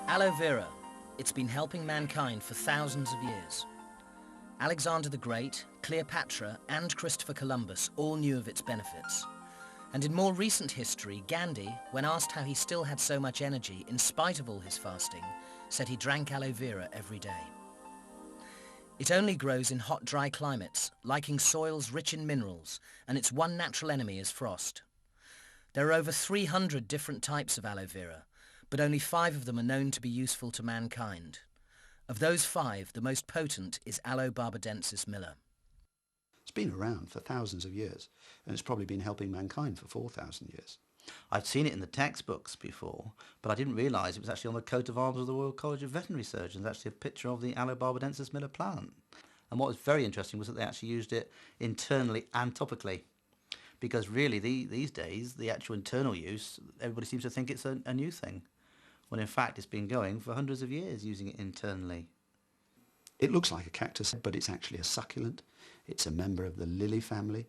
Aloe vera. It's been helping mankind for thousands of years. Alexander the Great, Cleopatra and Christopher Columbus all knew of its benefits. And in more recent history, Gandhi, when asked how he still had so much energy in spite of all his fasting, said he drank aloe vera every day. It only grows in hot, dry climates, liking soils rich in minerals, and its one natural enemy is frost. There are over 300 different types of aloe vera, but only 5 of them are known to be useful to mankind. Of those 5, the most potent is Aloe barbadensis Miller. It's been around for thousands of years, and it's probably been helping mankind for 4,000 years. I'd seen it in the textbooks before, but I didn't realise it was actually on the coat of arms of the Royal College of Veterinary Surgeons, actually a picture of the Aloe barbadensis Miller plant. And what was very interesting was that they actually used it internally and topically, because really these days, the actual internal use, everybody seems to think it's a new thing, when in fact it's been going for hundreds of years using it internally. It looks like a cactus, but it's actually a succulent. It's a member of the lily family.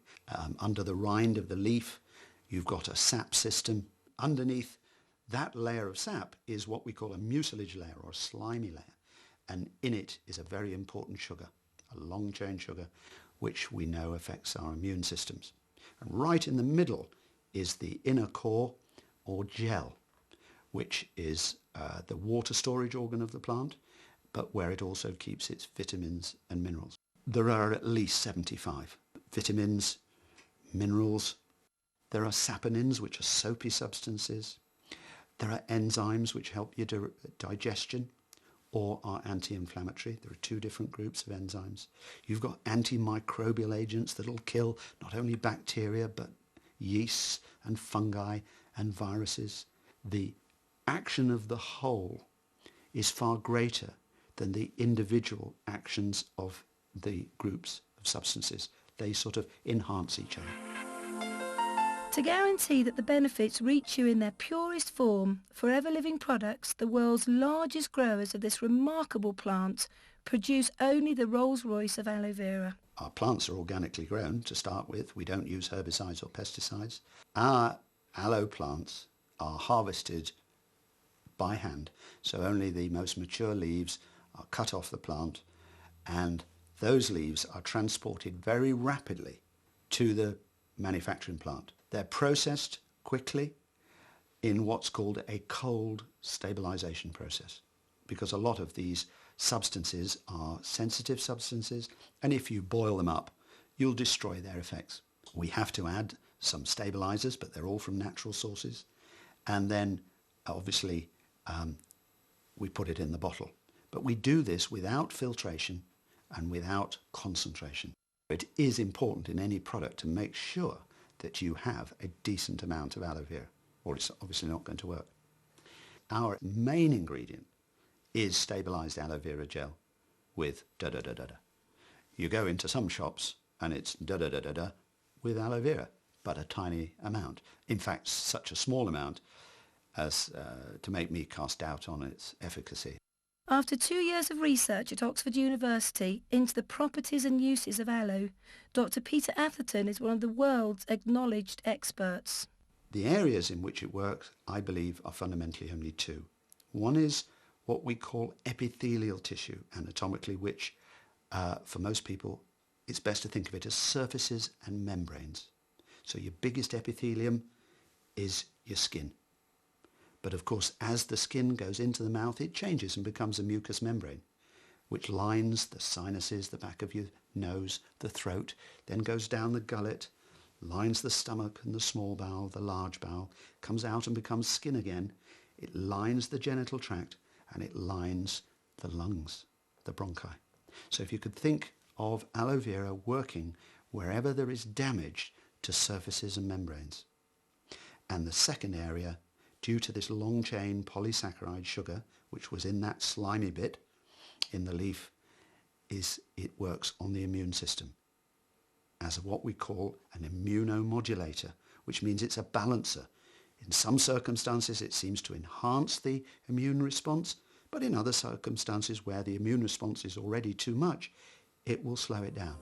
Under the rind of the leaf, you've got a sap system. Underneath that layer of sap is what we call a mucilage layer, or a slimy layer. And in it is a very important sugar, a long-chain sugar, which we know affects our immune systems. And right in the middle is the inner core, or gel, which is the water storage organ of the plant, but where it also keeps its vitamins and minerals. There are at least 75 vitamins, minerals. There are saponins, which are soapy substances. There are enzymes which help your digestion or are anti-inflammatory. There are 2 different groups of enzymes. You've got antimicrobial agents that will kill not only bacteria but yeasts and fungi and viruses. The action of the whole is far greater than the individual actions of the groups of substances. They sort of enhance each other. To guarantee that the benefits reach you in their purest form, Forever Living Products, the world's largest growers of this remarkable plant, produce only the Rolls-Royce of aloe vera. Our plants are organically grown to start with. We don't use herbicides or pesticides. Our aloe plants are harvested by hand, so only the most mature leaves are cut off the plant, and those leaves are transported very rapidly to the manufacturing plant. They're processed quickly in what's called a cold stabilization process, because a lot of these substances are sensitive substances, and if you boil them up, you'll destroy their effects. We have to add some stabilizers, but they're all from natural sources, and then obviously we put it in the bottle. But we do this without filtration and without concentration. It is important in any product to make sure that you have a decent amount of aloe vera, or it's obviously not going to work. Our main ingredient is stabilized aloe vera gel with da-da-da-da-da. You go into some shops and it's da-da-da-da-da with aloe vera, but a tiny amount. In fact, such a small amount as to make me cast doubt on its efficacy. After 2 years of research at Oxford University into the properties and uses of aloe, Dr. Peter Atherton is one of the world's acknowledged experts. The areas in which it works, I believe, are fundamentally only 2. One is what we call epithelial tissue, anatomically, which for most people, it's best to think of it as surfaces and membranes. So your biggest epithelium is your skin. But of course, as the skin goes into the mouth, it changes and becomes a mucous membrane, which lines the sinuses, the back of your nose, the throat, then goes down the gullet, lines the stomach and the small bowel, the large bowel, comes out and becomes skin again. It lines the genital tract and it lines the lungs, the bronchi. So if you could think of aloe vera working wherever there is damage to surfaces and membranes. And the second area, due to this long-chain polysaccharide sugar, which was in that slimy bit in the leaf, is it works on the immune system as what we call an immunomodulator, which means it's a balancer. In some circumstances, it seems to enhance the immune response, but in other circumstances where the immune response is already too much, it will slow it down.